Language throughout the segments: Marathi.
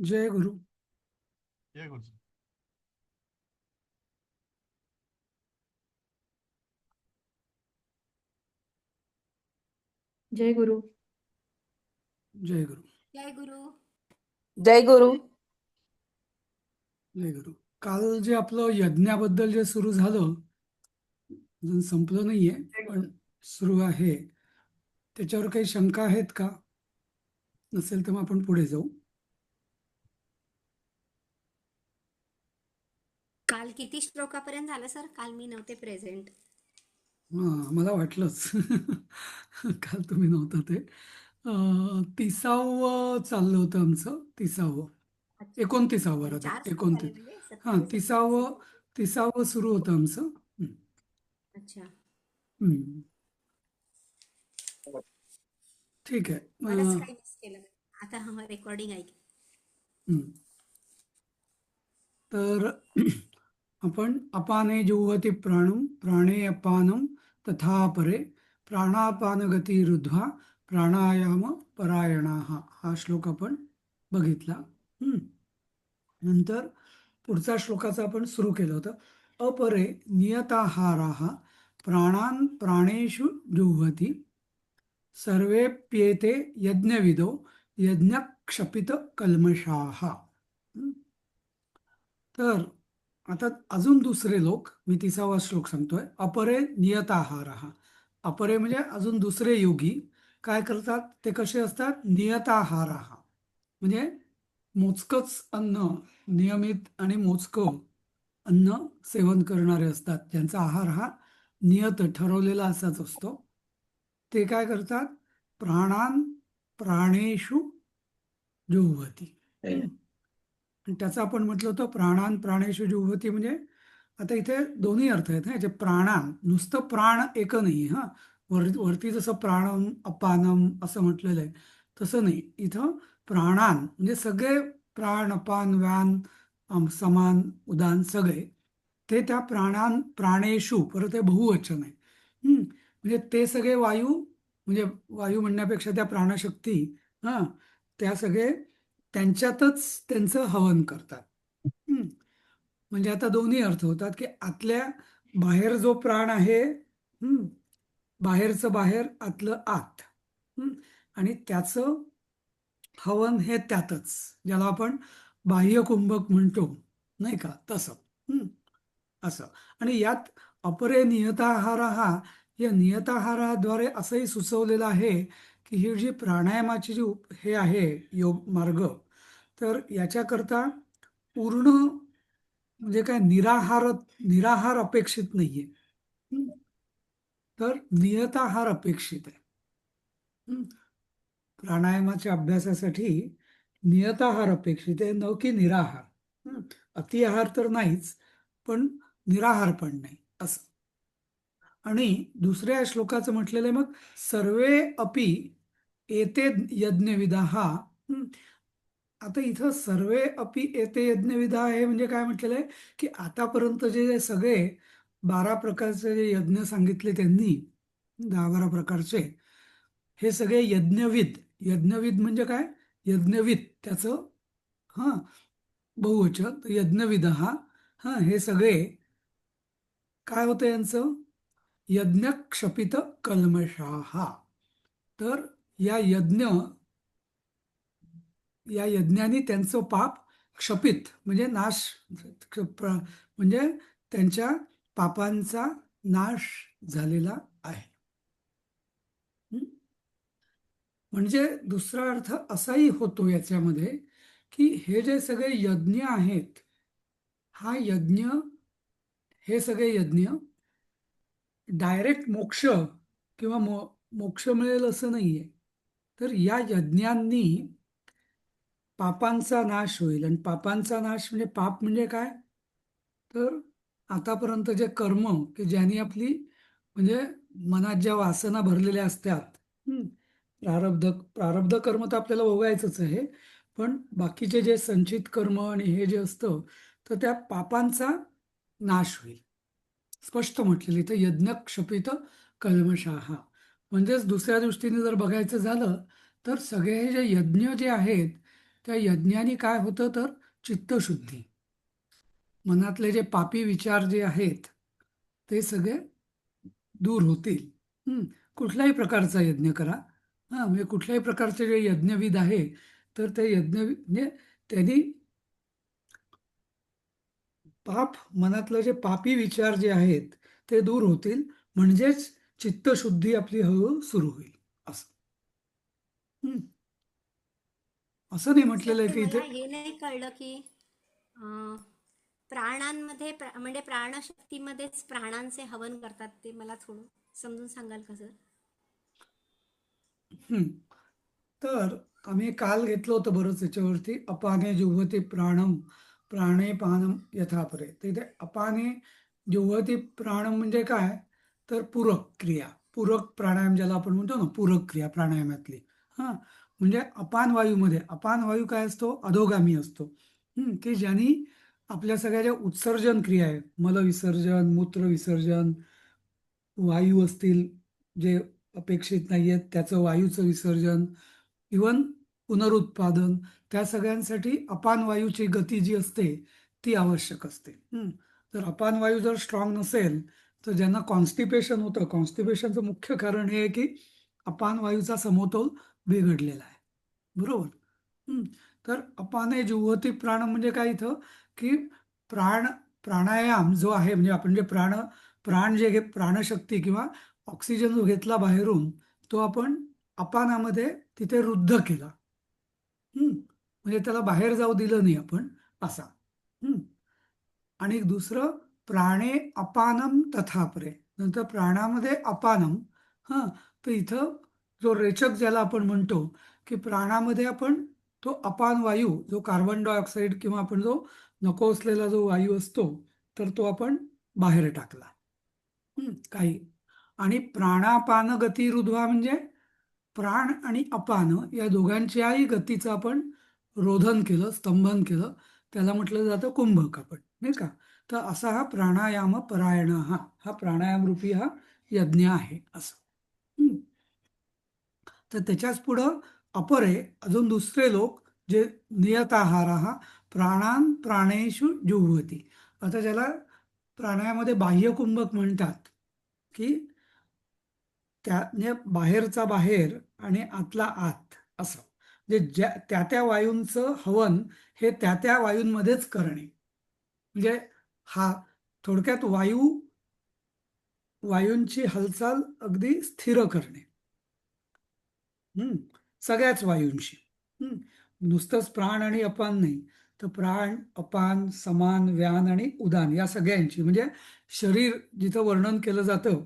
जय गुरु. जय गुरु जी. जय गुरु. जय गुरु. जय गुरु. जय गुरु. जय गुरु. काल जे आपलं यज्ञाबद्दल जे सुरू झालं, अजून संपलं नाहीये, पण सुरू आहे. त्याच्यावर काही शंका आहेत का? नसेल तर मग आपण पुढे जाऊ. काल किती श्लोकापर्यंत झालं सर? काल मी नव्हते प्रेझेंट. मला वाटलंच. काल तुम्ही नव्हता ते. 30वं चाललं होतं आमचं. 30वं, अच्छा. 29वं आणि राहतं. 4 सुरू 29. झाले म्हणजे हां, 27, 30वं 28. 30वं सुरू होतं आमचं. अच्छा. हं. ठीक आहे. बरंच काही मिस केलं. आता हा रेकॉर्डिंग ऐक. हं. तर आपण अपाने जुह्वति प्राणं प्राणे अपानं तथा परे प्राणापानगती रुद्ध्वा प्राणायाम परायणाः हा श्लोक आपण बघितला. नंतर पुढचा श्लोकाचा आपण सुरू केलं होतं. अपरे नियताहाराः प्राणान् प्राणेषु जुह्वति सर्वेप्येते यज्ञविदो यज्ञक्षपितकल्मषाः. तर आता अजून दुसरे लोक, मी 30वा श्लोक सांगतोय. अपरे नियताहारः. अपरे म्हणजे अजून दुसरे योगी काय करतात? ते कसे असतात? नियताहारः म्हणजे मोजकंच अन्न, नियमित आणि मोजकं अन्न सेवन करणारे असतात, ज्यांचा आहार हा नियत ठरवलेला असाच असतो. ते काय करतात? प्राणान प्राणेषु जुह्वति. आणि त्याचं आपण म्हटलं होतं प्राणान प्राणेषु जुह्वति म्हणजे आता इथे दोन्ही अर्थ आहेत. जे प्राणान, नुसतं प्राण एक नाही. वरती जसं प्राणम अपानम असं म्हटलेलं आहे तसं नाही. इथं प्राणान म्हणजे सगळे प्राण, अपान, व्यान, समान, उदान सगळे ते त्या प्राणेषु, परत हे बहुवचन आहे. म्हणजे ते सगळे वायू, म्हणजे वायू म्हणण्यापेक्षा त्या प्राणशक्ती, हां, त्या सगळे त्यांच्यातच त्यांचं हवन करतात. म्हणजे आता दोन्ही अर्थ होतात की आतल्या बाहेर जो प्राण आहे, बाहेरचं बाहेर, आतलं आत, आणि त्याचं हवन हे त्यातच, ज्याला आपण बाह्य कुंभक म्हणतो, नाही का, तसं. असं. आणि यात अपरे नियताहार हा, या नियताहाराद्वारे असंही सुचवलेलं आहे की ही जी प्राणायामाची जी हे आहे योग मार्ग, तर याच्याकरता पूर्ण म्हणजे काय निराहार अपेक्षित नाहीये. तर नियताहार अपेक्षित आहे. प्राणायामाच्या अभ्यासासाठी नियताहार अपेक्षित आहे, न की निराहार. अतिआहार तर नाहीच, पण निराहार पण नाही असं. आणि दुसऱ्या श्लोकाचं म्हटलेलं आहे मग सर्वे अपि एते यज्ञविदाः. आता इथं सर्वे अपि एते यज्ञविधा आहे म्हणजे काय म्हटलेलं आहे की आतापर्यंत जे सगळे 12 प्रकारचे जे यज्ञ सांगितले त्यांनी, 10-12 प्रकारचे, हे सगळे यज्ञविद. यज्ञविद म्हणजे काय? यज्ञविद त्याचं हां बहुवचन, यज्ञविदः. हे सगळे काय होतं यांचं? यज्ञक्षपित कल्मषाः. तर या यज्ञाने त्यांचं पाप क्षपित म्हणजे नाश, म्हणजे त्यांच्या पापांचा नाश झालेला आहे. म्हणजे दुसरा अर्थ असाही होतो याच्यामध्ये की हे जे सगळे यज्ञ आहेत, हे सगळे यज्ञ डायरेक्ट मोक्ष किंवा मोक्ष मिळेल असं नाहीये. तर या यज्ञांनी पापांचा नाश होईल. आणि पापांचा नाश म्हणजे, पाप म्हणजे काय? तर आतापर्यंत जे कर्म की ज्यांनी आपली, म्हणजे मनात ज्या वासना भरलेल्या असतात, प्रारब्ध कर्म तर आपल्याला भोगायचंच आहे, पण बाकीचे जे संचित कर्म आणि हे जे असतं, तर त्या पापांचा नाश होईल. स्पष्ट म्हटलेलं इथं यज्ञ क्षपित कल्मषाः. म्हणजेच दुसऱ्या दृष्टीने जर बघायचं झालं तर सगळे हे जे यज्ञ जे आहेत त्या यज्ञाने काय होतं तर चित्तशुद्धी, मनातले जे पापी विचार जे आहेत ते सगळे दूर होतील. हं. कुठल्याही प्रकारचा यज्ञ करा. हां, म्हणजे कुठल्याही प्रकारचे जे यज्ञविध आहे, तर ते म्हणजे त्यांनी मनातलं जे पापी विचार जे आहेत ते दूर होतील, म्हणजेच चित्तशुद्धी आपली हळूहळू सुरू होईल असं. हं. असं नाही म्हटलेलं आहे सर की इथे मला हे नाही कळलं की अं, प्राणांमध्ये म्हणजे प्राणशक्तीमध्येच प्राणांचे हवन करतात ते मला थोडं समजून सांगाल का सर? हं. तर आम्ही काल घेतलं होतं बरंच याच्यावरती, अपाने जुह्वति प्राणम प्राणे पानम यथापरे. तर इथे अपाने जुह्वति प्राणम म्हणजे काय, तर पूरक क्रिया, पूरक प्राणायाम ज्याला आपण म्हणतो ना, पूरक क्रिया प्राणायामातली. हां, म्हणजे अपान वायूमध्ये, अपान वायू काय असतो, अधोगामी असतो. की ज्यांनी आपल्या सगळ्या ज्या उत्सर्जन क्रिया आहे, मलविसर्जन, मूत्रविसर्जन, वायू असतील जे अपेक्षित नाही आहेत त्याचं वायूचं विसर्जन, इवन पुनरुत्पादन, त्या सगळ्यांसाठी अपान वायूची गती जी असते ती आवश्यक असते. तर अपान वायू जर स्ट्रॉंग नसेल, तर ज्यांना कॉन्स्टिपेशन होतं, कॉन्स्टिपेशनचं मुख्य कारण हे आहे की अपान वायूचा समतोल बिघडलेला आहे. बरोबर. हं. तर अपाने जुह्वति प्राण म्हणजे काय इथं, की प्राण प्राणायाम जो आहे, म्हणजे आपण जे प्राण जे प्राणशक्ती किंवा ऑक्सिजन जो घेतला बाहेरून, तो आपण अपानामध्ये तिथे रुद्ध केला. म्हणजे त्याला बाहेर जाऊ दिलं नाही आपण असा. हं. आणि दुसरं, प्राणे अपानम तथापरे, नंतर प्राणामध्ये अपानम. हां, तर इथं जो रेचक ज्याला आपण म्हणतो, की प्राणामध्ये आपण तो अपान वायू जो कार्बन डायऑक्साईड किंवा आपण जो नको असलेला जो वायू असतो, तर तो आपण बाहेर टाकला. काही. आणि प्राणापान गती रुध्वा म्हणजे प्राण आणि अपान या दोघांच्याही गतीचं आपण रोधन केलं, स्तंभन केलं. त्याला म्हटलं जातं कुंभक आपण, नाही का. तर असा हा प्राणायाम परायण, हा प्राणायाम रूपी हा यज्ञ आहे असं. हं. तर त्याच्याच पुढं अपरे अजून दुसरे लोक जे नियताहार प्राणान प्राणेषु जुह्वती. आता ज्याला प्राणायामध्ये बाह्यकुंभक म्हणतात, की त्या म्हणजे बाहेरचा बाहेर आणि आतला आत असं, म्हणजे त्या त्या वायूंचं हवन हे त्या त्या वायूंमध्येच करणे. म्हणजे हा थोडक्यात वायूंची हालचाल अगदी स्थिर करणे. हं, सगळ्याच वायूंशी. हं, नुसतंच प्राण आणि अपान नाही, तर प्राण, अपान, समान, व्यान आणि उदान या सगळ्यांची, म्हणजे शरीर जिथं वर्णन केलं जातं,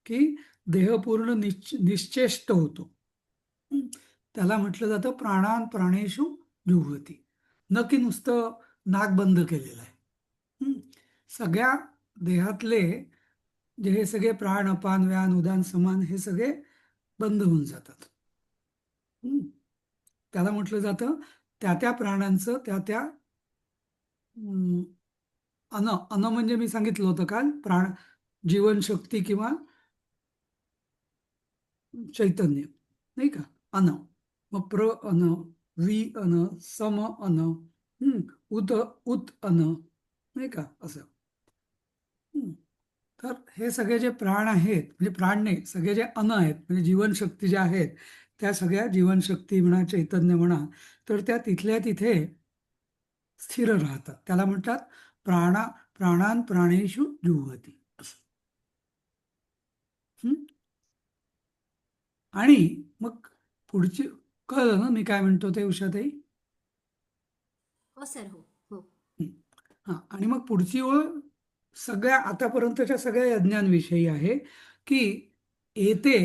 की देह पूर्ण निश्चेष्ट होतो. हं, त्याला म्हटलं जातं प्राणान प्राणेषु जुह्वति. न की नुसतं नाक बंद केलेलं आहे. हं, सगळ्या देहातले जे हे सगळे प्राण, अपान, व्यान, उदान, समान हे सगळे बंद होऊन जातात. हं. त्याला म्हटलं जातं त्या त्या प्राणांचं त्या त्या अं, अन म्हणजे मी सांगितलं होतं काल, जीवनशक्ती किंवा चैतन्य, नाही का. अन, मग प्र अन, वि अन, सम अन, उत उत अन, नाही का असं. हं. तर हे सगळे जे प्राण आहेत, म्हणजे प्राण नाही, सगळे जे अन आहेत, म्हणजे जीवनशक्ती ज्या आहेत, त्या सगळ्या जीवनशक्ती म्हणा, चैतन्य म्हणा, तर त्या तिथल्या तिथे स्थिर राहतात. त्याला म्हणतात प्राणान प्राणेषु जुह्वति असं. हं? आणि मग पुढची, कळलं ना मी काय म्हणतो ते उषाताई? हो सर, हो हो. हं. हां, आणि मग पुढची ओळ सगळ्या आतापर्यंतच्या सगळ्या यज्ञांविषयी आहे, की एते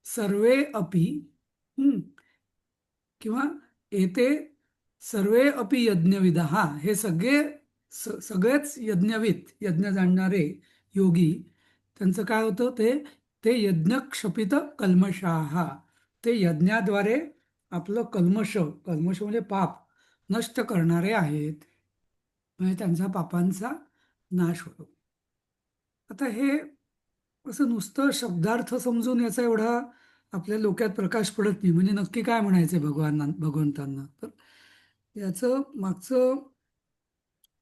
सर्वे अपि, हं, किंवा एते सर्वे अपि यज्ञविदः, हे सगळेच यज्ञ जाणणारे योगी, त्यांचं काय होतं, ते ते यज्ञ क्षपित कल्मषाः, ते यज्ञाद्वारे आपलं कल्मष, कल्मष म्हणजे पाप नष्ट करणारे आहेत, म्हणजे त्यांचा पापांचा नाश होतो. आता हे असं नुसतं शब्दार्थ समजून याचा एवढा आपल्या डोक्यात प्रकाश पडत नाही. म्हणजे नक्की काय म्हणायचंय भगवंतांना. तर याचं मागचं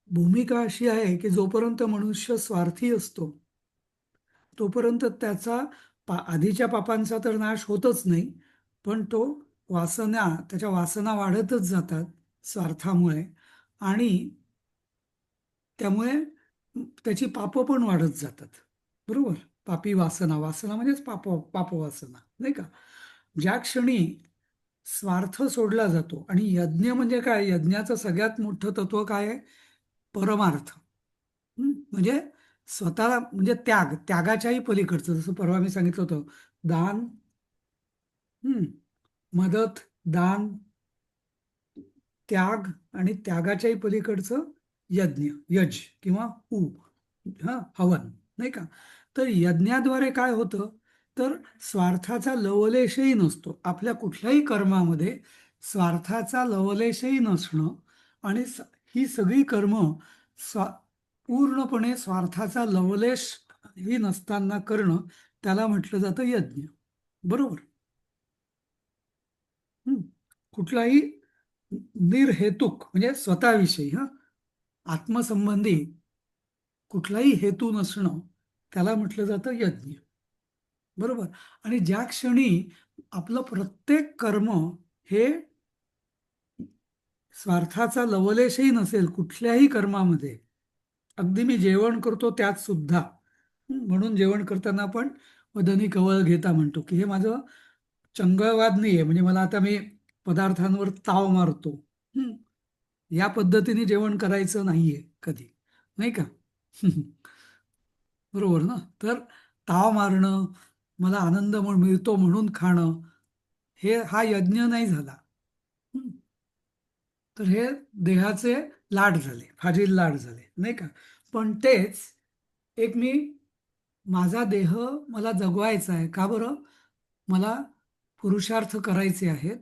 भूमिका अशी आहे की जोपर्यंत मनुष्य स्वार्थी असतो तोपर्यंत त्याचा आधीच्या पापांचा तर नाश होतच नाही, पण तो त्याच्या वासना वाढतच जातात स्वार्थामुळे, आणि त्यामुळे त्याची पापं पण वाढत जातात. बरोबर. पापी वासना, वासना म्हणजेच पापवासना, नाही का? ज्या क्षणी स्वार्थ सोडला जातो, आणि यज्ञ म्हणजे काय, यज्ञाचं सगळ्यात मोठं तत्व काय आहे? परमार्थ. म्हणजे स्वतःला, म्हणजे त्यागाच्याही पलीकडचं, जसं परवा मी सांगितलं होतं, दान, हम्म, मदत, दान, त्याग, आणि त्यागाच्याही पलीकडचं यज किंवा हवन, नाही का? तर यज्ञाद्वारे काय होतं, तर स्वार्थाचा लवलेशही नसतो आपल्या कुठल्याही कर्मामध्ये. स्वार्थाचा लवलेशही नसणं, आणि ही सगळी कर्म स्वा पूर्णपणे स्वार्थाचा लवलेश ही नसताना करणं, त्याला म्हटलं जातं यज्ञ. बरोबर. हं. कुठलाही निर्हेतुक, म्हणजे स्वतःविषयी, आत्मसंबंधी कुठलाही हेतू नसणं, त्याला म्हटलं जातं यज्ञ. बरोबर. आणि ज्या क्षणी आपलं प्रत्येक कर्म हे स्वार्थाचा लवलेशही नसेल कुठल्याही कर्मामध्ये, अगदी मी जेवण करतो त्यात सुद्धा, म्हणून जेवण करताना आपण वदनी कवळ घेता म्हणतो की हे माझं चंगळवाद नाहीये, म्हणजे मला आता मी पदार्थांवर ताव मारतो. हं. या पद्धतीने जेवण करायचं नाहीये कधी, नाही का? बरोबर ना? तर ताव मारणं, मला आनंद मिळतो म्हणून खाणं, हा यज्ञ नाही झाला. हं. तर हे देहाचे लाड झाले, फाजील लाड झाले, नाही का? पण तेच मी माझा देह मला जगवायचा आहे का बरं? मला पुरुषार्थ करायचे आहेत,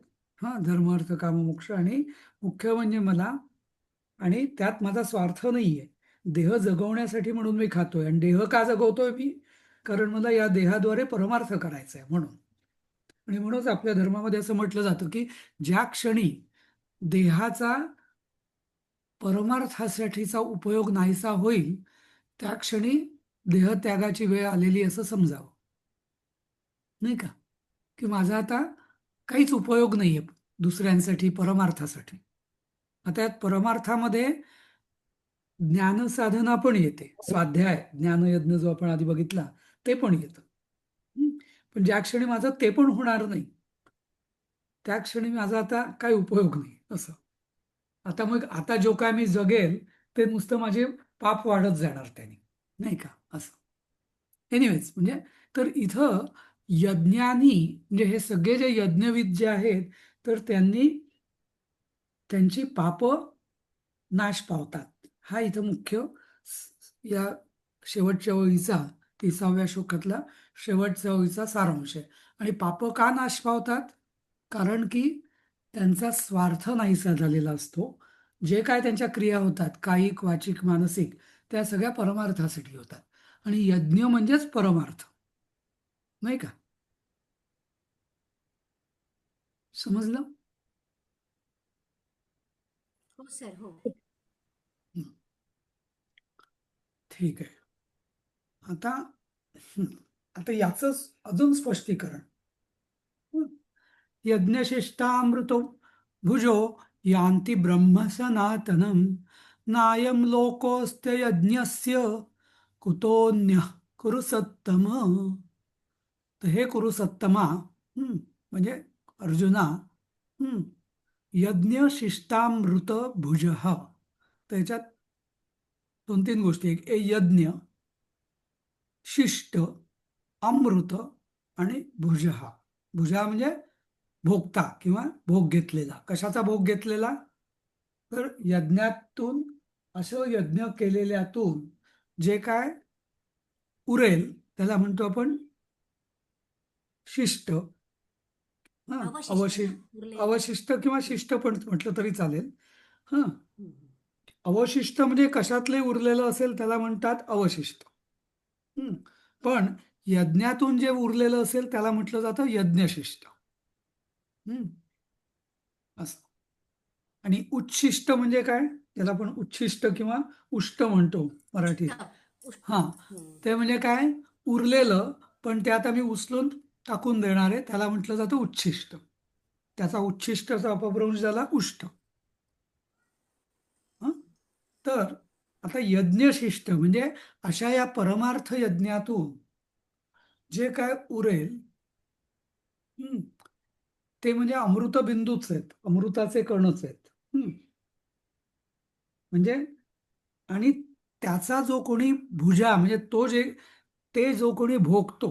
धर्म अर्थ काम मोक्ष, आणि मुख्य म्हणजे मला, आणि त्यात माझा स्वार्थ नाहीये. देह जगवण्यासाठी म्हणून मी खातोय, आणि देह का जगवतोय मी? कारण मला या देहाद्वारे परमार्थ करायचा आहे म्हणून. आणि म्हणूनच आपल्या धर्मामध्ये असं म्हटलं जातं की ज्या क्षणी देहाचा परमार्थासाठीचा उपयोग नाहीसा होईल, त्या क्षणी देहत्यागाची वेळ आलेली असं समजावं, नाही का? की माझा आता काहीच उपयोग नाहीये दुसऱ्यांसाठी, परमार्थासाठी. आता यात परमार्थामध्ये ज्ञानसाधना पण येते, स्वाध्याय ज्ञानयज्ञ जो आपण आधी बघितला ते पण येतं. पण ज्या क्षणी माझं ते पण होणार नाही, त्या क्षणी माझा आता काय उपयोग नाही असं. आता जो काय मी जगेल ते नुसतं माझे पाप वाढत जाणार त्याने, नाही का? असं. एनिवेज, म्हणजे तर इथं यज्ञानी, म्हणजे हे सगळे जे यज्ञविद जे आहेत, तर त्यांची पाप नाश पावतात. हा इथं मुख्य या शेवटच्या ओळीचा, 30व्या श्लोकातला शेवटच्या ओळीचा सारांश आहे. आणि पाप का नाश पावतात? कारण की त्यांचा स्वार्थ नाहीसा झालेला असतो. जे काय त्यांच्या क्रिया होतात, कायिक, वाचिक, मानसिक, त्या सगळ्या परमार्थासाठी होतात. आणि यज्ञ म्हणजेच परमार्थ, नाही का? समजलं? हो सर, हो. हं. ठीक आहे. आता हं, आता याच अजून स्पष्टीकरण. हं. यज्ञशिष्टामृतो भुजो यान्ति ब्रह्म सनातनम, नायम लोकोऽस्त्य यज्ञस्य कुतोऽन्यः कुरु सत्तम. तर हे कुरु सत्तमा, म्हणजे अर्जुना, हं, यज्ञ शिष्टामृत भुज, त्याच्यात दोन तीन गोष्टी, यज्ञ, शिष्ट, अमृत, आणि भुजहा. भुजा म्हणजे भोगता किंवा भोग घेतलेला. कशाचा भोग घेतलेला? तर यज्ञातून, असं यज्ञ केलेल्यातून जे काय उरेल त्याला म्हणतो आपण शिष्ट. अवशिष्ट ना, उरलेलं. अवशिष्ट किंवा शिष्ट पण म्हटलं तरी चालेल. हं. हम्म. अवशिष्ट म्हणजे कशातले उरलेलं असेल त्याला म्हणतात अवशिष्ट. हं. पण यज्ञातून जे उरलेलं असेल त्याला म्हटलं जातं यज्ञशिष्ट. असं. आणि उच्छिष्ट म्हणजे काय? त्याला आपण उच्छिष्ट किंवा उष्ट म्हणतो मराठीत. उष्ट. हां, ते म्हणजे काय? उरलेलं, पण ते आता मी उचलून टाकून देणार आहे, त्याला म्हटलं जातं उच्छिष्ट. त्याचा उच्छिष्टचा अपभ्रंश झाला उष्ट. हं? तर आता यज्ञशिष्ट म्हणजे अशा या परमार्थ यज्ञातून जे काय उरेल, हं, ते म्हणजे अमृतबिंदूच आहेत, अमृताचे कणच आहेत. हं, म्हणजे आणि त्याचा जो कोणी भुजा म्हणजे ते जो कोणी भोगतो.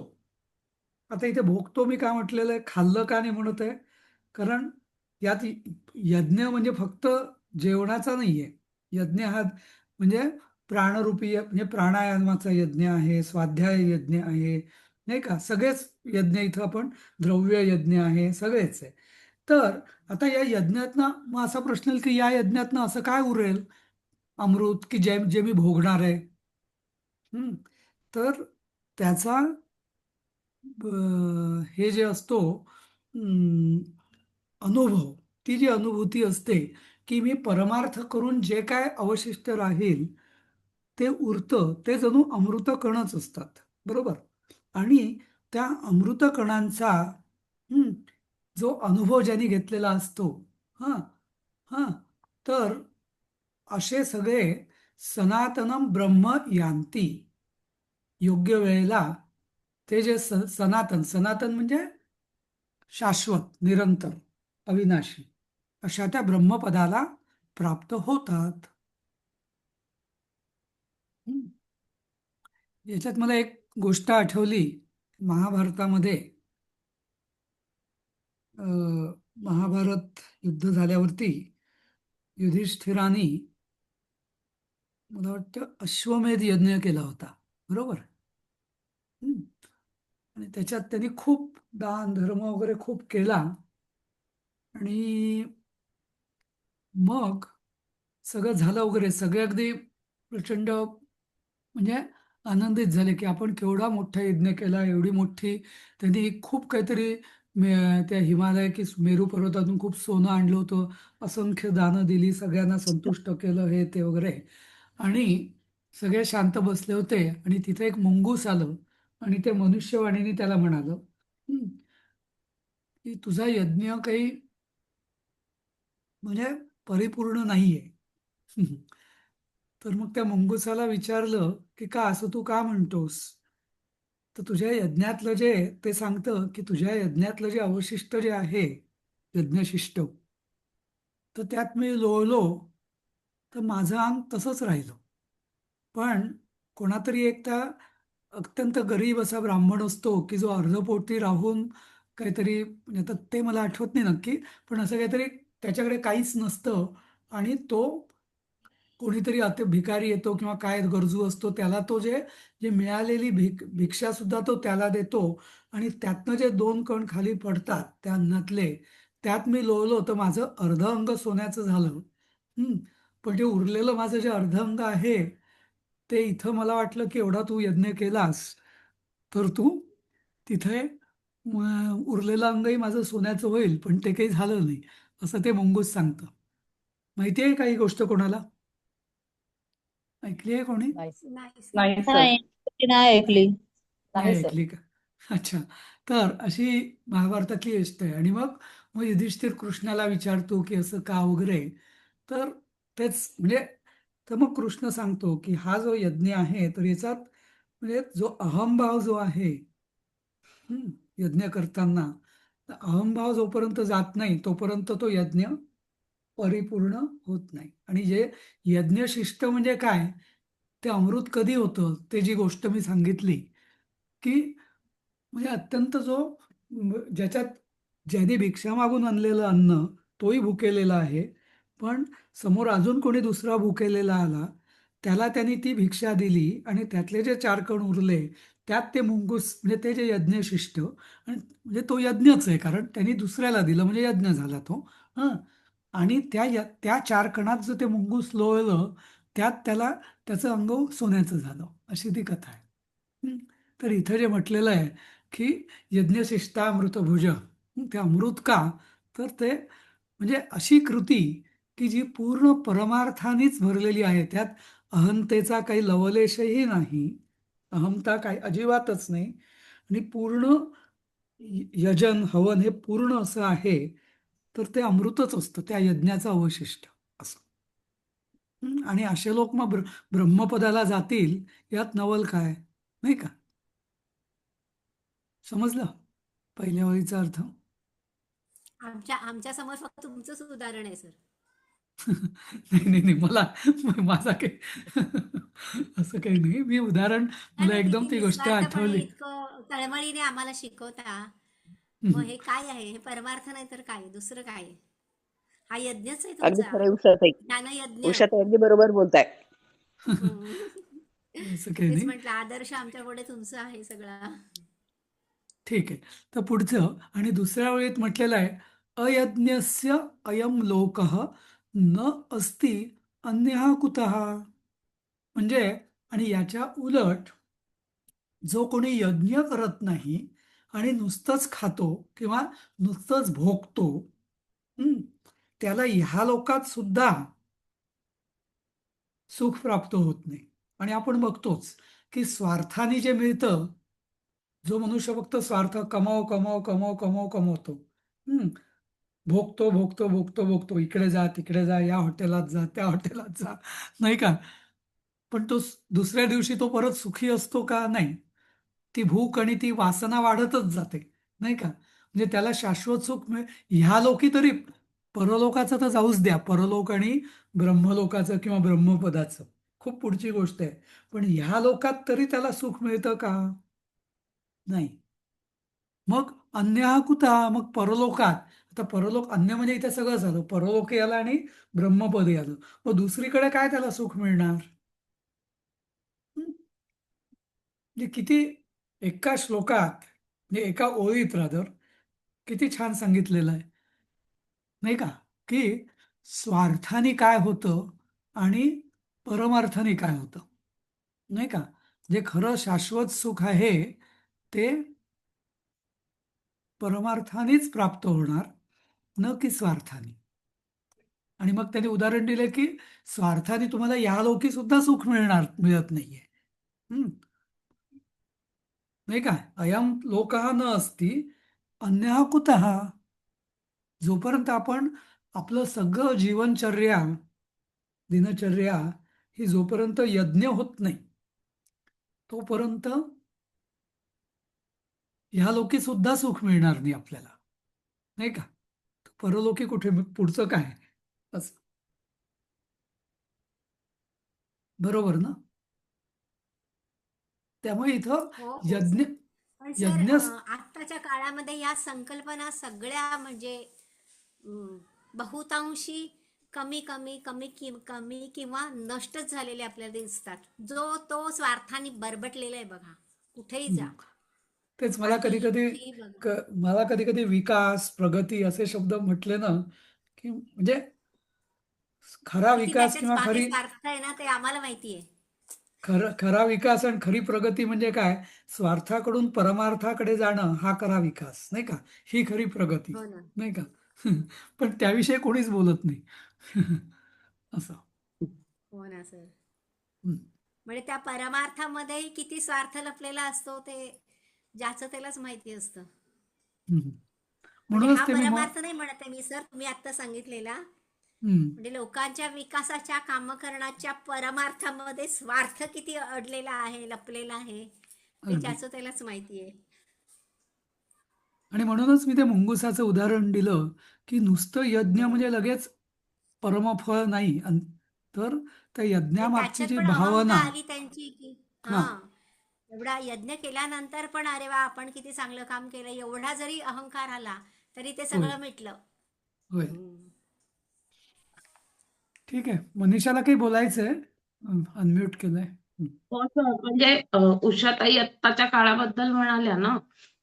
आता इथे भोगतो मी का म्हटलेलं आहे, खाल्लं का नाही म्हणत आहे? कारण यात यज्ञ म्हणजे फक्त जेवणाचा नाहीये. यज्ञ हा म्हणजे प्राणरूपी म्हणजे प्राणायामाचा यज्ञ आहे, स्वाध्याय यज्ञ आहे, नाही का? सगळेच यज्ञ इथं आपण द्रव्य यज्ञ आहे, सगळेच आहे. तर आता या यज्ञातनं मग असा प्रश्न येईल की या यज्ञातनं असं काय उरेल अमृत की जे जे मी भोगणार आहे? हं. तर त्याचा हे जे असतो अं, अनुभव, ती जी अनुभूती असते की मी परमार्थ करून जे काय अवशिष्ट राहील ते उरतं, ते जणू अमृत कणच असतात, बरोबर? आणि त्या अमृत कणांचा हं, जो अनुभव ज्यांनी घेतलेला असतो, हां हां, तर असे सगळे सनातनम ब्रह्म यांती, योग्य वेळेला ते जे सनातन सनातन म्हणजे शाश्वत, निरंतर, अविनाशी, अशा त्या ब्रह्मपदाला प्राप्त होतात. हं. याच्यात मला एक गोष्ट आठवली. महाभारतामध्ये अ, महाभारत युद्ध झाल्यावरती युधिष्ठिराने मला वाटतं अश्वमेध यज्ञ केला होता, बरोबर? हं. आणि त्याच्यात त्यांनी खूप दान धर्म वगैरे खूप केला आणि मग सगळं झालं वगैरे, सगळे अगदी प्रचंड म्हणजे आनंदित झाले की आपण केवढा मोठा यज्ञ केला, एवढी मोठी त्यांनी खूप काहीतरी त्या हिमालय की मेरू पर्वतातून खूप सोनं आणलं होतं, असंख्य दानं दिली, सगळ्यांना संतुष्ट केलं, हे ते वगैरे. आणि सगळे शांत बसले होते आणि तिथे एक मुंगूस आलं आणि ते मनुष्यवाणीने त्याला म्हणालं, "हं, की तुझा यज्ञ काही म्हणजे परिपूर्ण नाहीये." तर मग त्या मुंगुसाला विचारलं, की "का असं तू का म्हणतोस?" तर तुझ्या यज्ञातलं जे ते सांगतं, की तुझ्या यज्ञातलं जे अवशिष्ट जे आहे, यज्ञशिष्ट, तर त्यात मी लोळलो, तर माझं अंग तसंच राहिलं. पण कोणातरी एक त्या अत्यंत गरीब असा ब्राह्मण असतो, की जो अर्धपोटी राहून काहीतरी म्हणजे आता ते मला आठवत नाही नक्की, पण असं काहीतरी त्याच्याकडे काहीच नसतं आणि तो कोणीतरी अति भिकारी येतो किंवा काय गरजू असतो त्याला तो जे जे मिळालेली भिक्षा सुद्धा तो त्याला देतो आणि त्यातनं जे 2 कण खाली पडतात त्या अन्नातले, त्यात मी लोळलो तर माझं अर्ध अंग सोन्याचं झालं. हं. पण ते उरलेलं माझं जे अर्ध अंग आहे, ते इथं मला वाटलं की एवढा तू यज्ञ केलास, तर तू तिथे उरलेलं अंगही माझं सोन्याचं होईल, पण ते काही झालं नाही, असं ते मुंगूस सांगतं. माहिती आहे का ही गोष्ट कोणाला? ऐकली आहे कोणी? नाही नाही सर. नाही सर. नाही ती नाही ऐकली. नाही नाही सर. ऐकली का? अच्छा. तर अशी महाभारतातली गोष्ट आहे आणि मग मग युधिष्ठिर कृष्णाला विचारतो, की असं का वगैरे. तर तेच म्हणजे तर मग कृष्ण सांगतो, की हा जो यज्ञ आहे, तर याच्यात म्हणजे जो अहंभाव जो आहे, हं, यज्ञ करताना, तर अहंभाव जोपर्यंत जात नाही, तोपर्यंत तो यज्ञ परिपूर्ण होत नाही. आणि जे यज्ञशिष्ट म्हणजे काय? ते अमृत कधी होतं? ते जी गोष्ट मी सांगितली, की म्हणजे अत्यंत जो ज्याच्यात ज्याने भिक्षा मागून आणलेलं अन्न तोही भुकेलेला आहे, पण समोर अजून कोणी दुसरा भुकेलेला आला, त्याला त्यांनी ती भिक्षा दिली आणि त्यातले जे 4 कण उरले, त्यात ते मुंगूस म्हणजे ते जे यज्ञशिष्ट आणि म्हणजे तो यज्ञच आहे कारण त्यांनी दुसऱ्याला दिलं म्हणजे यज्ञ झाला तो. हं. आणि त्या 4 कणात जो ते मुंगूस लोळलं, त्यात त्याचं अंग सोन्याचं झालं, अशी ती कथा आहे. हं. तर इथं जे म्हटलेलं आहे, की यज्ञशिष्टामृतभुज. ते अमृत का? तर ते म्हणजे अशी कृती, की जी पूर्ण परमार्थानेच भरलेली आहे. त्यात अहंतेचा काही लवलेशही नाही, अहंता काही अजिबातच नाही, आणि पूर्ण यजन हवन हे पूर्ण असं आहे, तर ते अमृतच असतं, त्या यज्ञाचं अवशिष्ट असं. आणि असे लोक मग ब्रह्मपदाला जातील, यात नवल काय, नाही का? समजलं पहिल्या ओळीचा अर्थ? आमच्या समोर फक्त तुमचंच उदाहरण आहे सर. नाही नाही नाही, मला माझा काही असं काही नाही. मी उदाहरण, नाही मला नाही, एकदम किती ती गोष्ट निस्वार्थपणे आठवली. इतकं तळमळीने आम्हाला शिकवता. मग हम्म. हे काय आहे? हे परमार्थ नाही तर काय, दुसरं काय आहे? हा यज्ञच आहे अगदी तुमचा, खरं आहे उषाताई. ज्ञानयज्ञ. उषाताई अगदी बरोबर बोलताय. हम्म. असं काही तेच नाही. म्हटलं, आदर्श आमच्या पुढे तुमचं आहे सगळा. ठीक आहे. तर पुढचं आणि दुसऱ्या वेळेत म्हटलेलं आहे, अयज्ञस्य अयम लोकः न अस्ति अन्यः कुतः. म्हणजे, आणि याच्या उलट, जो कोणी यज्ञ करत नाही आणि नुसतंच खातो किंवा नुसतंच भोगतो, हं, त्याला ह्या लोकात सुद्धा सुख प्राप्त होत नाही. आणि आपण बघतोच की स्वार्थाने जे मिळतं, जो मनुष्य फक्त स्वार्थ कमाव कमाव कमाव कमाव कमवतो, हं, भोगतो भोगतो भोगतो भोगतो, इकडे जा तिकडे जा, या हॉटेलात जा त्या हॉटेलात जा, नाही का? पण तो दुसऱ्या दिवशी तो परत सुखी असतो का? नाही. ती भूक आणि ती वासना वाढतच जाते, नाही का? म्हणजे त्याला शाश्वत सुख ह्या लोकी तरी, परलोकाचं तर जाऊच द्या, परलोक आणि ब्रह्मलोकाचं किंवा ब्रह्मपदाचं खूप पुढची गोष्ट आहे. पण ह्या लोकात तरी त्याला सुख मिळतं का? नाही. मग अन्य हा कुठं? मग परलोकात. आता परलोक, अन्य म्हणजे इथे सगळं झालं, परलोक याला आणि ब्रह्मपद आलं. मग दुसरीकडे काय त्याला सुख मिळणार? हं? म्हणजे किती, एका श्लोकात, म्हणजे एका ओळीत रादर, किती छान सांगितलेलं आहे, नाही का? की स्वार्थाने काय होतं आणि परमार्थाने काय होतं, नाही का? जे खरं शाश्वत सुख आहे ते परमार्थानेच प्राप्त होणार, न की स्वार्थाने. आणि मग त्याने उदाहरण दिलं की स्वार्थाने तुम्हाला यालोकी सुद्धा सुख मिळत नाहीये. हं, नाही का? अयम लोकः न अस्ति अन्यः कुतः. जोपर्यंत आपण आपलं सगळं जीवनचर्या, दिनचर्या ही जोपर्यंत यज्ञ होत नाही, तोपर्यंत ह्या लोकी सुद्धा सुख मिळणार नाही आपल्याला, नाही का? परलोकी कुठे, मग पुढचं काय असं. बरोबर ना? त्यामुळे इथं हो हो यज्ञ, सर. पण सर, यज्ञ आत्ताच्या काळामध्ये या संकल्पना सगळ्या म्हणजे अं, बहुतांशी कमी किंवा नष्टच झालेले आपल्याला दिसतात. जो तो स्वार्थाने बरबटलेला आहे बघा, कुठेही जा, तेच मला कधी काहीही कधी, कुठेही बघा. मला कधी कधी विकास, प्रगती असे शब्द म्हटले ना, की म्हणजे खरा किती विकास त्याच्याच किंवा मागे खरी, स्वार्थ आहे ना, ते आम्हाला माहिती आहे. खरा विकास आणि खरी प्रगती म्हणजे काय? स्वार्थाकडून परमार्थाकडे जाणं, हा खरा विकास, नाही का? ही खरी प्रगती, हो ना. नाही का? पण त्याविषयी कोणीच बोलत नाही. असं. हो ना सर. हं, म्हणजे त्या परमार्थामध्ये किती स्वार्थ लपलेला असतो ते ज्याचं त्यालाच माहिती असतं. हं. म्हणजे हा म्हणूनच ते मी परमार्थ नाही म्हणत आहे मी सर, तुम्ही आता सांगितलेला. हं, म्हणजे लोकांच्या विकासाच्या कामकरणाच्या परमार्थामध्ये स्वार्थ किती अडलेला आहे, लपलेला आहे, ते अगदी. ज्याचं त्यालाच माहिती आहे. आणि म्हणूनच मी ते मुंगुसाचं उदाहरण दिलं, की नुसतं यज्ञ बरोबर. म्हणजे लगेच परमफळ नाही. तर त्या आणि यज्ञामागची त्याच्यात जी पण अहमता भावना, आली त्यांची की हा, हा, एवढा यज्ञ केल्यानंतर पण अरे वा आपण किती चांगलं काम केलं, एवढा जरी अहंकार आला तरी ते होय, सगळं मिटलं. होय. हम्म. ठीक आहे. मनीषाला काही बोलायचंय? अनम्यूट केलंय. हं, हो सर. म्हणजे उषाताई आत्ताच्या काळाबद्दल म्हणाल्या ना,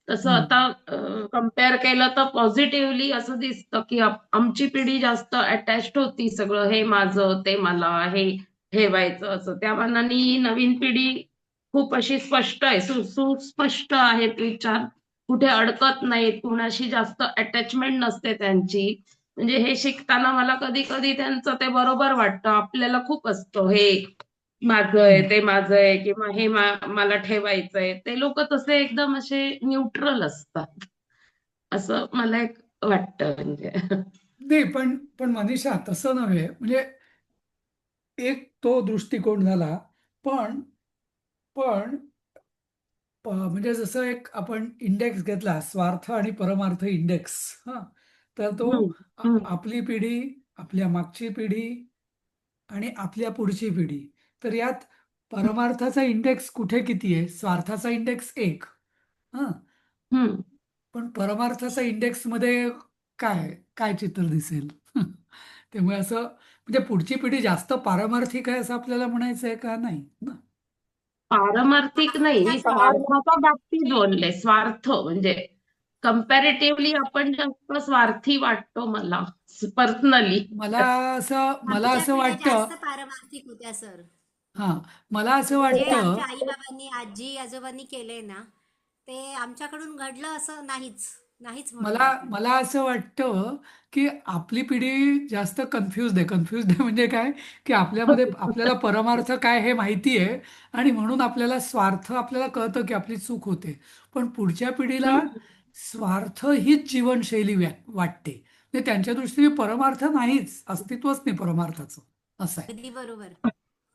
तसं हं, आता कंपेअर केलं तर पॉझिटिव्हली असं दिसतं, की आमची पिढी जास्त अटॅच्ड होती. सगळं हे माझं, ते मला, हे ठेवायचं असं. त्या मानाने ही नवीन पिढी खूप अशी स्पष्ट आहे, सुस्पष्ट आहेत विचार. कुठे अडकत नाहीत, कुणाशी जास्त अटॅचमेंट नसते त्यांची. म्हणजे हे शिकताना मला कधी कधी त्यांचं ते बरोबर वाटतं. आपल्याला खूप असतं हे माझं आहे, हम्म. ते माझं आहे, किंवा हे मला ठेवायचंय. ते लोक तसे एकदम असे न्यूट्रल असतात, असं मला एक वाटतं म्हणजे. नाही, पण मनीषा तसं नव्हे. म्हणजे एक तो दृष्टिकोन झाला. पण पण म्हणजे जसं एक आपण इंडेक्स घेतला, स्वार्थ आणि परमार्थ इंडेक्स. हा, तर तो हम्म, हम्म, आपली पिढी, आपल्या मागची पिढी आणि आपल्या पुढची पिढी. तर यात परमार्थाचा इंडेक्स कुठे किती आहे? स्वार्थाचा इंडेक्स एक. हा, हम्म. पण परमार्थाचा इंडेक्स मध्ये काय काय चित्र दिसेल? त्यामुळे असं म्हणजे पुढची पिढी जास्त पारमार्थिक आहे असं आपल्याला म्हणायचं आहे का? नाही ना. पारमार्थिक नाही, मी स्वार्थाचं आहे. स्वार्थाच्या बाबतीत बोलले. स्वार्थ म्हणजे कम्पॅरेटिव्हली आपण जास्त स्वार्थी वाटतो मला पर्सनली. मला मला आमच्या असं पिढ्या वाटतं. जास्त पारमार्थिक होत्या सर. हा, मला असं जे वाटतं. आमच्या आई बाबांनी आजी आजोबांनी केले ना, ते आमच्याकडून घडलं असं नाहीच. नाहीच म्हणूया मला आपण. मला असं वाटतं की आपली पिढी जास्त कन्फ्युज्ड आहे म्हणजे काय, की आपल्यामध्ये आपल्याला परमार्थ काय हे माहिती आहे आणि म्हणून आपल्याला स्वार्थ आपल्याला कळतं की आपली चूक होते. पण पुढच्या पिढीला हम्म. स्वार्थ हीच जीवनशैली वाटते. म्हणजे त्यांच्या दृष्टीने परमार्थ नाहीच, अस्तित्वच नाही परमार्थाचं. असं आहे. अगदी बरोबर.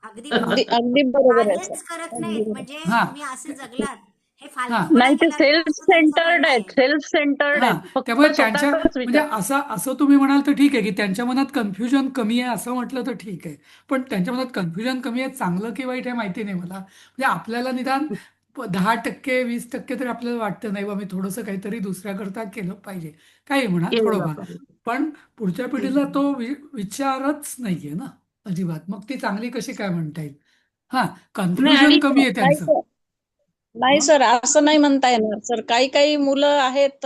अगदी हा, अगदी बरोबर. अगदी बरोबर आहे सर. कार्यच करत अगदी नाहीत. बरोबर. म्हणजे हा, तुम्ही असे जगलात, हे हा, फालतूपणा नाही ते केलात ना, सेल्फ असं त्यांचं सेंटर्ड म्हणणं आहेत, आहे. सेल्फ सेंटर्ड हा, आहेत, फक्त त्यामुळे त्यांच्या स्वतःच म्हणजे विचार. असं असं तुम्ही म्हणाल तर ठीक आहे की त्यांच्या मनात कन्फ्युजन कमी आहे असं म्हटलं तर ठीक आहे. पण त्यांच्या मनात कन्फ्युजन कमी आहे, चांगलं की वाईट हे माहिती नाही मला. म्हणजे आपल्याला निदान 10% 20% तरी आपल्याला वाटतं नाही बा मी थोडंसं काहीतरी दुसऱ्याकरता केलं पाहिजे. काही म्हणा केलं थोडंफार. पाहिजे. पण पुढच्या पिढीला तो विचारच नाहीये ना अजिबात. मग ती चांगली कशी काय म्हणता येईल? हा, नाही, आणि कन्फ्युजन कमी आहे नाही त्यांचं. सर, नाही हं? सर, असं नाही म्हणता येणार सर. काही काही मुलं आहेत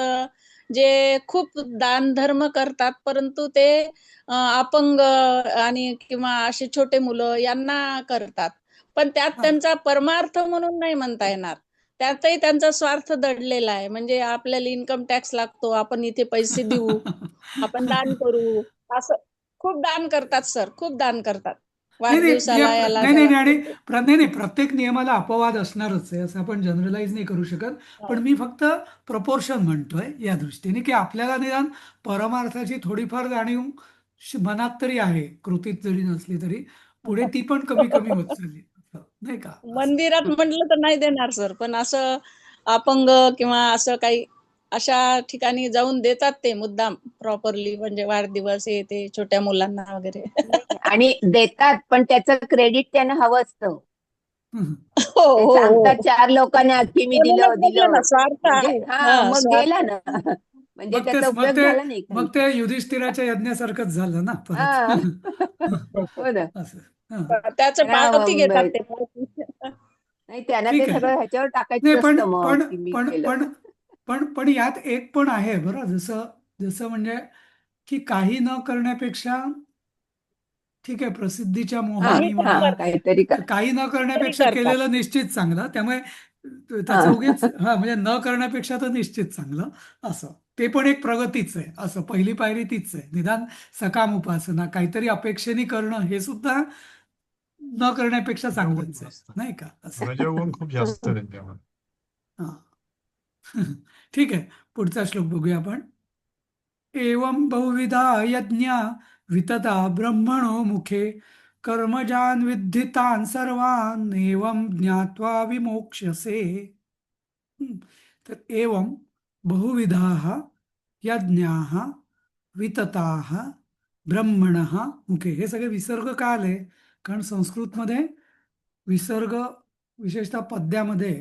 जे खूप दान धर्म करतात, परंतु ते अपंग आणि किंवा असे छोटे मुलं यांना करतात. पण त्यात हा. त्यांचा परमार्थ म्हणून नाही म्हणता येणार. त्यातही त्यांचा स्वार्थ दडलेला आहे. म्हणजे आपल्याला इन्कम टॅक्स लागतो, आपण इथे पैसे देऊ, आपण दान करू, असं खूप दान करतात सर, खूप दान करतात. नाही नाही म्हणजे वाढदिवसाला याला नाही नाही त्याला. नाही, आणि नाही नाही, प्रत्येक नियमाला अपवाद असणारच आहे असं आपण जनरलाइज नाही करू शकत. पण मी फक्त प्रपोर्शन म्हणतोय या दृष्टीने की आपल्याला निदान परमार्थाची थोडीफार जाणीव मनात तरी आहे, कृतीत जरी नसली तरी पुढे ती पण कमी कमी होत चालली असं, नाही का? असं. मंदिरात म्हटलं तर नाही देणार सर, पण असं अपंग किंवा असं काही अशा ठिकाणी जाऊन देतात ते मुद्दाम प्रॉपरली, म्हणजे वाढदिवस हे ते छोट्या मुलांना वगैरे. नाही आणि देतात पण त्याचं क्रेडिट त्यांना हवं असतं. हं. हो ते हो सांगतात हो. चार लोकांना की मी म्हणूनच दिलं म्हटलं ना, दिलं. स्वार्थ म्हणजे आहे. हा मग गेला स्वार्थ. ना. म्हणजे मग ते त्याचा मग उपयोग ते झाला नाही मग काही. ते युधिष्ठिराच्या यज्ञासारखंच झालं ना परत. हा. हो ना. असं. हं. त्याचं त्यांना पावती घेतात म- ते. नाही त्यांना ते ठीक आहे. सगळं ह्याच्यावर नाही टाकायचं पण असतं मग पण की मी पण केलं. पण पण यात एक पण आहे बरं. जसं जसं म्हणजे की काही न करण्यापेक्षा, ठीक आहे, प्रसिद्धीच्या हा काही मोहाने पण म्हणा, हा करतात, काहीतरी का. काही न तरी करण्यापेक्षा करतात. केलेलं निश्चित चांगलं. त्यामुळे त्याचं हा. उगीच हा म्हणजे न करण्यापेक्षा तर निश्चित चांगलं असं. ते पण एक प्रगतीच आहे. असं पहिली पायरी तीच आहे. निदान सकाम उपासना काहीतरी अपेक्षेने करणं हे सुद्धा न करण्यापेक्षा रजोगुण चांगलंच आहे, जास्त. नाही का? असं. रजोगुण खूप जास्त आहे त्यांच्यामध्ये. हा. ठीक आहे, पुढचा श्लोक बघूया आपण. एवं बहुविधा यज्ञा वितता ब्रह्मणो मुखे कर्मजान् विद्धि तान् सर्वान् एवं ज्ञात्वा विमोक्ष्यसे. हं. तर एवं बहुविधाः यज्ञाः वितताः ब्रह्मणः मुखे. हे सगळे विसर्ग का आले? कारण संस्कृतमध्ये विसर्ग, विशेषतः पद्यामध्ये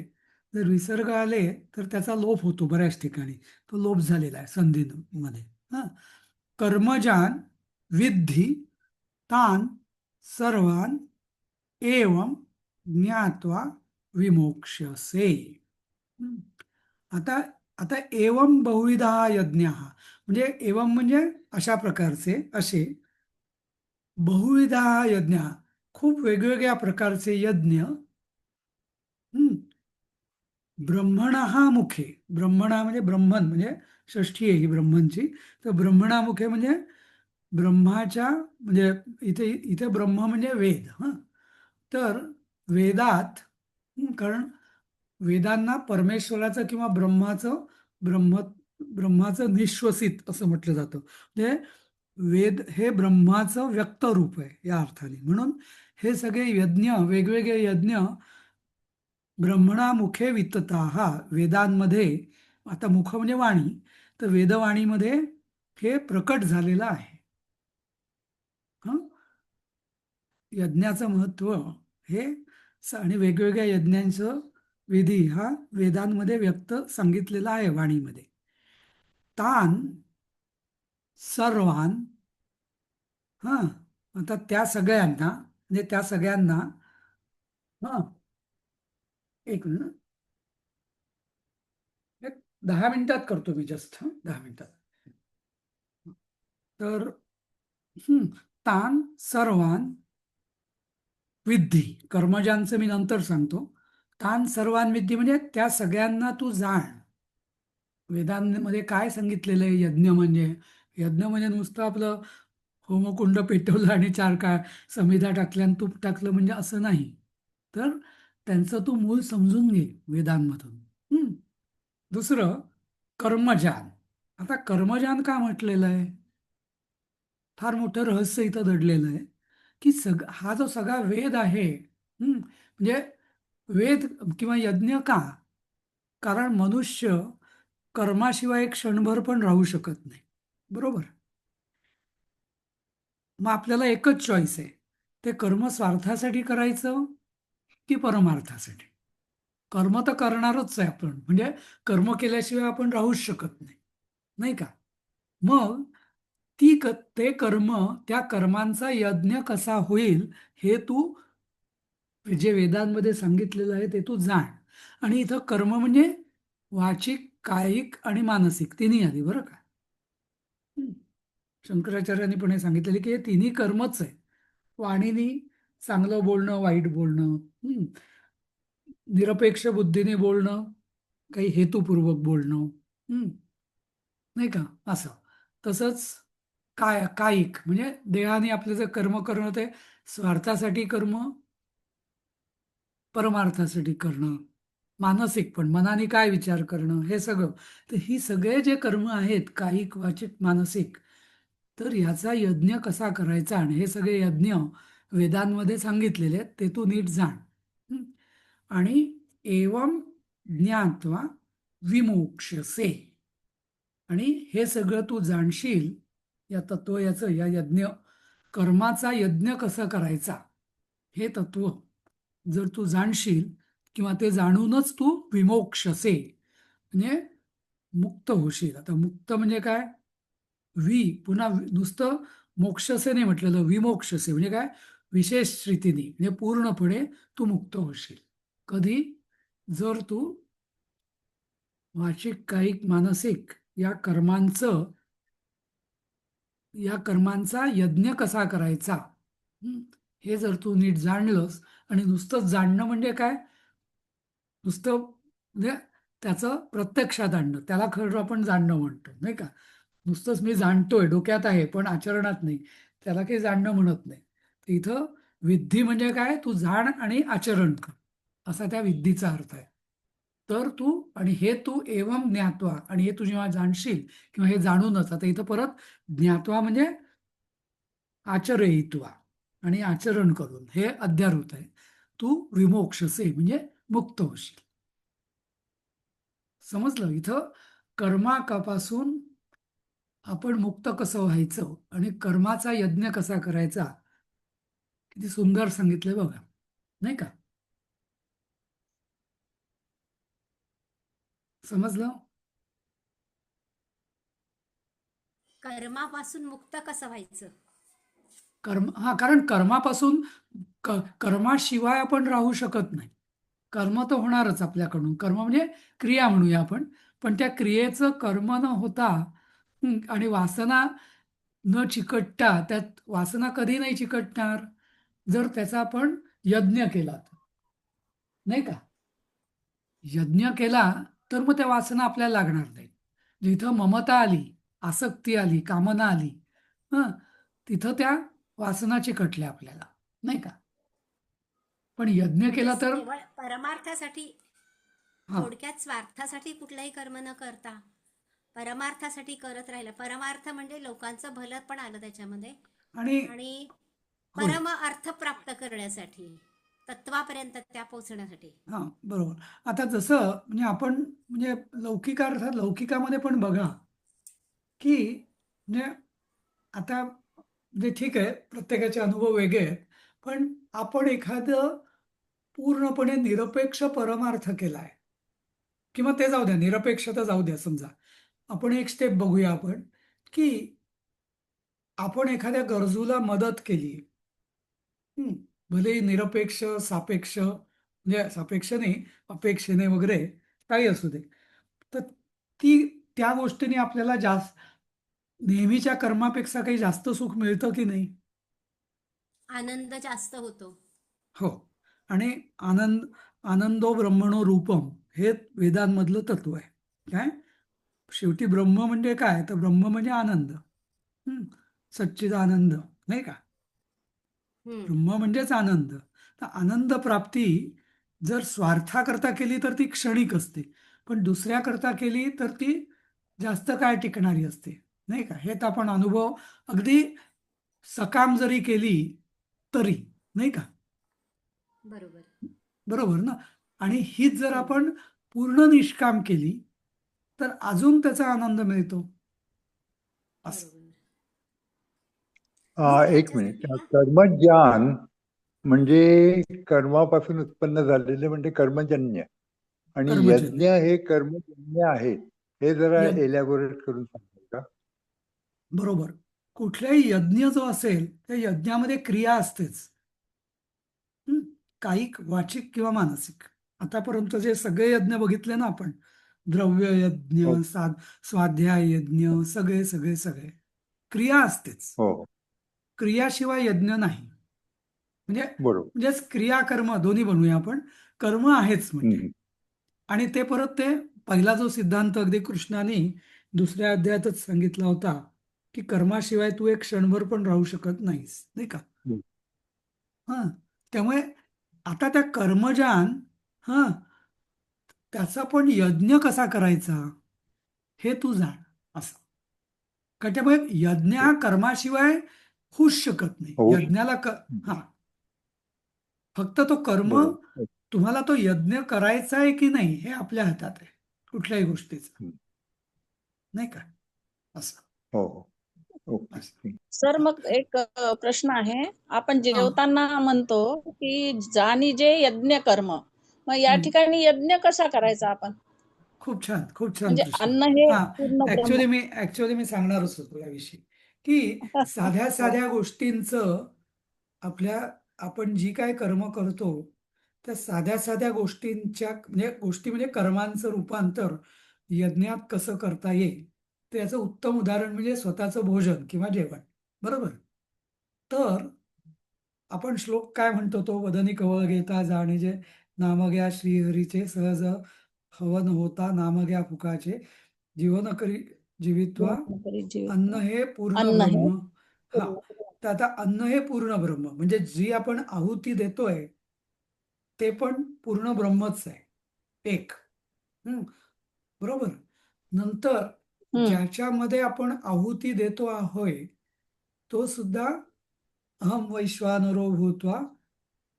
जर विसर्ग आले तर त्याचा लोप होतो बऱ्याच ठिकाणी. तो लोप झालेला आहे संधीमध्ये. हा, कर्मजान विद्धी तान सर्वान एवं ज्ञात्वा विमोक्ष्यसे. हं. आता आता एवं बहुविधा यज्ञ, म्हणजे एवं म्हणजे अशा प्रकारचे, असे बहुविधा यज्ञ, खूप वेगवेगळ्या प्रकारचे यज्ञ. हं. ब्रह्मणः मुखे, ब्रह्मणा म्हणजे ब्रह्मन म्हणजे षष्ठी आहे ही ब्रह्मनची. तर ब्रह्मणामुखे म्हणजे ब्रह्माच्या म्हणजे इथे इथे ब्रह्म म्हणजे वेद. तर वेदात कारण वेदांना परमेश्वराचं किंवा ब्रह्माचं निश्वसित असं म्हटलं जातं. म्हणजे वेद हे ब्रह्माचं व्यक्त रूप आहे या अर्थाने. म्हणून हे सगळे यज्ञ, वेगवेगळे यज्ञ ब्रह्मणा मुखे वित्तताः वेदांमध्ये, आता मुख म्हणजे वाणी, तर वेदवाणीमध्ये हे प्रकट झालेलं आहे. हं? यज्ञाचं महत्व हे आणि वेगवेगळ्या यज्ञांचं विधी हा वेदांमध्ये व्यक्त सांगितलेला आहे वाणीमध्ये. तान सर्वान हा आता त्या सगळ्यांना म्हणजे त्या सगळ्यांना हा एक मिनिट, एक 10 मिनिटात करतो मी जस्ट 10 मिनिटात. तर तान सर्वान विद्धी, कर्मजांचं मी नंतर सांगतो. तान सर्वान विद्धी म्हणजे त्या सगळ्यांना तू जाण. वेदांमध्ये काय सांगितलेलं आहे? यज्ञ म्हणजे नुसतं आपलं होमकुंड पेटवलं आणि 4 काय समिधा टाकल्या आणि तूप टाकलं म्हणजे असं नाही. तर त्यांचं तू मूळ समजून घे वेदांमधून. दुसरं कर्मजान. आता कर्मजान का म्हटलेलं आहे? फार मोठं रहस्य इथं दडलेलं आहे की हा जो सगळा वेद आहे, म्हणजे वेद किंवा यज्ञ का? कारण मनुष्य कर्माशिवाय एक क्षणभर पण राहू शकत नाही, बरोबर? मग आपल्याला एकच चॉईस आहे, ते कर्म स्वार्थासाठी करायचं की परमार्थासाठी. कर्म तर करणारच आहे आपण, म्हणजे कर्म केल्याशिवाय आपण राहूच शकत नाही, नाही का? मग ते कर्म, त्या कर्मांचा यज्ञ कसा होईल हे तू जे वेदांमध्ये सांगितलेलं आहे ते तू जाण. आणि इथं कर्म म्हणजे वाचिक, कायिक आणि मानसिक तिन्ही आली, बरं का? शंकराचार्यांनी पण हे सांगितलेले की हे तिन्ही कर्मच आहे. वाणीनी चांगलं बोलणं, वाईट बोलणं, निरपेक्ष बुद्धीने बोलणं, काही हेतुपूर्वक बोलणं, नाही का? असं. तसंच कायिक म्हणजे देहाने आपलं जे कर्म करणं ते स्वार्थासाठी कर्म, परमार्थासाठी करणं. मानसिक पण मनाने काय विचार करणं, हे सगळं. तर ही सगळे जे कर्म आहेत कायिक, वाचिक, मानसिक, तर याचा यज्ञ कसा करायचा आणि हे सगळे यज्ञ वेदांमध्ये सांगितलेले आहेत, ते तू नीट जाण. आणि एवम ज्ञात्वा विमोक्षसे. आणि हे सगळं तू जाणशील या तत्व, या यज्ञ कर्माचा यज्ञ कसा करायचा हे तत्व जर तू जाणशील किंवा ते जाणूनच तू विमोक्षसे म्हणजे मुक्त होशील. आता मुक्त म्हणजे काय? पुन्हा नुसतं मोक्षसे नाही म्हटलेलं, विमोक्षसे म्हणजे काय? विशेष रीतीने म्हणजे पूर्णपणे तू मुक्त होशील. कधी? जर तू वाचिक, कायिक, मानसिक या कर्मांचा यज्ञ कसा करायचा हे जर तू नीट जाणलंस. आणि नुसतं जाणणं म्हणजे काय? नुसतं म्हणजे त्याचं प्रत्यक्षात आणणं, त्याला खरं आपण जाणणं म्हणतो, नाही का? नुसतंच मी जाणतोय, डोक्यात आहे पण आचरणात नाही, त्याला काही जाणणं म्हणत नाही. तर इथं विद्धी म्हणजे काय? तू जाण आणि आचरण कर, असा त्या विद्धीचा अर्थ आहे. तर तू आणि हे तू एवम ज्ञात्वा, आणि हे तू जेव्हा जाणशील किंवा हे जाणूनच, आता इथं परत ज्ञात्वा म्हणजे आचरयित्वा आणि आचरण करून हे अध्यारोत आहे. तू विमोक्षसे म्हणजे मुक्त होशील. समजलं? इथं कर्मापासून आपण मुक्त कसं व्हायचं आणि कर्माचा यज्ञ कसा करायचा किती सुंदर सांगितलंय बघा, नाही का? समजलं? कर्मापासून मुक्त कसं व्हायचं? कारण कर्मापासून कर्माशिवाय आपण राहू शकत नाही. कर्म तर होणारच आपल्याकडून. कर्म म्हणजे क्रिया म्हणूया आपण, पण त्या क्रियेचं कर्म न होता आणि वासना न चिकटता, त्यात वासना कधी नाही चिकटणार जर त्याचा आपण यज्ञ केला तर, नाही का? यज्ञ केला तर मग त्या वासना आपल्याला लागणार नाही. जिथं ममता आली, आसक्ती आली, कामना आली, तिथं त्या वासना चिकटल्या आपल्याला, नाही का? पण यज्ञ म्हणजे केला तर केवळ परमार्थासाठी, हा थोडक्यात स्वार्थासाठी कुठलाही कर्म न करता परमार्थासाठी करत राहिलं. परमार्थ म्हणजे लोकांचं भलं पण आलं त्याच्यामध्ये, आणि आणि होय, परम अर्थ प्राप्त करण्यासाठी, तत्वापर्यंत त्या पोहोचण्यासाठी. हा बरोबर. आता जसं म्हणजे आपण म्हणजे लौकिक अर्थात लौकिकामध्ये पण बघा की म्हणजे आता म्हणजे ठीक आहे, प्रत्येकाचे अनुभव वेगळे आहेत, पण आपण एखादं पूर्णपणे निरपेक्ष परमार्थ केलाय किंवा ते जाऊ द्या, निरपेक्षता जाऊ द्या, समजा आपण एक स्टेप बघूया आपण की आपण एखाद्या गरजूला मदत केली. हं, भलेही निरपेक्ष, सापेक्ष म्हणजे सापेक्ष नाही, अपेक्षेने वगैरे काही असू दे. तर ती त्या गोष्टीने आपल्याला जास्त नेहमीच्या कर्मापेक्षा काही जास्त सुख मिळतं की नाही? आनंद जास्त होतो. हो. आणि आनंद आनंदो ब्रह्मणो रूपम हे वेदांमधलं तत्व आहे. काय? शेवटी ब्रह्म म्हणजे काय? तर ब्रह्म म्हणजे आनंद. हं, सच्चिदानंद, नाही का? हम्म. ब्रह्म म्हणजेच आनंद. तर आनंद प्राप्ती जर स्वार्थाकरता केली तर ती क्षणिक असते, पण दुसऱ्याकरता केली तर ती जास्त काळ टिकणारी असते, नाही का? हे तर आपण अनुभव अगदी सकाम जरी केली तरी, नाही का? बरोबर. बरोबर ना? आणि हीच जर हम्म. आपण पूर्ण निष्काम केली तर अजून त्याचा आनंद मिळतो असं. बरोबर. एक मिनिट. ह्याच्यासाठी ना, कर्मज्ञान म्हणजे कर्मापासून उत्पन्न झालेले म्हणजे कर्मजन्य, आणि कर्मजन्य यज्ञ हे कर्मजन्य आहे. हे जरा यज्ञ एलॅबोरेट करून सांगाल का? बरोबर. कुठलाही यज्ञ जो असेल त्या यज्ञामध्ये क्रिया असतेच. हं, कायिक, वाचिक किंवा मानसिक. आतापर्यंत जे सगळे यज्ञ बघितले ना आपण, द्रव्य यज्ञ, हो स्वाध्याय यज्ञ, सगळे सगळे सगळे क्रिया असतेच. हो हो. क्रियाशिवाय यज्ञ नाही. म्हणजे बरोबर. म्हणजेच क्रिया कर्म दोन्ही बनवूया आपण. कर्म आहेच म्हणजे. हम्म. आणि ते परत ते पहिला जो सिद्धांत अगदी कृष्णाने दुसऱ्या अध्यायातच सांगितला होता की कर्माशिवाय तू एक क्षणभर पण राहू शकत नाहीस, नाही का? हम्म. हा, त्यामुळे आता त्या कर्मजान हा त्याचा पण यज्ञ कसा करायचा हे तू जाण असं. कारण त्यामुळे यज्ञ हा कर्माशिवाय होऊच शकत नाही. हो. यज्ञाला हा फक्त तो कर्म, बरोबर. तुम्हाला तो यज्ञ करायचा आहे की नाही हे आपल्या हातात आहे, कुठल्याही गोष्टीचं, हम्म. नाही का? असं हो हो. ओके. असं सर, हा मग एक प्रश्न आहे. आपण हा जेवताना म्हणतो की जानी जे यज्ञ कर्म, मग या हम्म. ठिकाणी यज्ञ कसा करायचा आपण? खूप छान म्हणजे प्रश्न. अन्न हे हा, पूर्ण ब्रह्म. ऍक्च्युअली मी सांगणारच होतो याविषयी की साध्या साध्या गोष्टींचं आपल्या आपण जी काय कर्म करतो त्या साध्या साध्या गोष्टींच्या म्हणजे कर्मांचं रूपांतर यज्ञात कसं करता येईल त्याचं उत्तम उदाहरण म्हणजे स्वतःचं भोजन किंवा जेवण. बरोबर. तर आपण श्लोक काय म्हणतो तो, वदनी कवळ घेता जाणे जे नाम घ्या श्रीहरीचे सहज हवन होता नाम घ्या फुकाचे जीवन करी जीवित्वा अन्न हे पूर्ण अन्न हे ब्रह्म. हा, पूर्ण. तर आता अन्न हे पूर्ण ब्रह्म म्हणजे जी आपण आहुती देतोय ते पण पूर्ण ब्रह्मच आहे, एक. हं, बरोबर. नंतर हम्म. ज्याच्यामध्ये आपण आहुती देतो आहोय तो सुद्धा अहम वैश्वानरो भूत्वा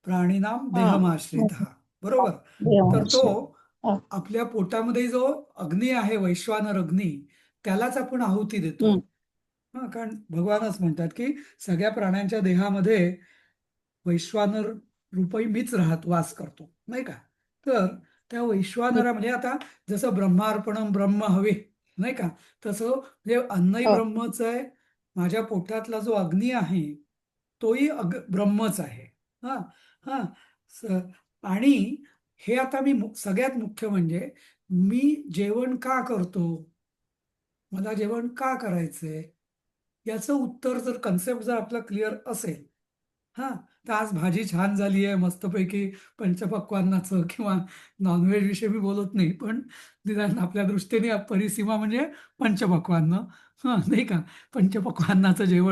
प्राणीनाम हा. देहमाश्रितः. बरोबर. तर तो देवांशी. आपल्या पोटामध्ये जो अग्नी आहे, वैश्वानर अग्नी, त्यालाच आपण आहुती देतोय. हम्म. हा, कारण भगवानच म्हणतात की सगळ्या प्राण्यांच्या देहामध्ये वैश्वानर रूपही मीच वास करतो, नाही का? तर त्या वैश्वानरा म्हणजे आता जसं ब्रह्मार्पणम ब्रह्म हवे, नाही का? तसं म्हणजे अन्नही हो. ब्रह्मच आहे, माझ्या पोटातला जो अग्नी आहे तोही ब्रह्मच आहे. हा हा स- आणि हे आता मी सगळ्यात मुख्य म्हणजे मी जेवण का करतो, मला जेवण का करायचंय याचं उत्तर जर कन्सेप्ट जर आपला क्लिअर असेल, हा, तर आज भाजी छान झाली आहे मस्तपैकी पंचपक्वान्नाचं किंवा नॉनव्हेज विषयी मी बोलत नाही, पण निदान आपल्या दृष्टीने परिसीमा म्हणजे पंचपक्वान्न, हा, नाही का? पंचपक्वान्नाचं जेवण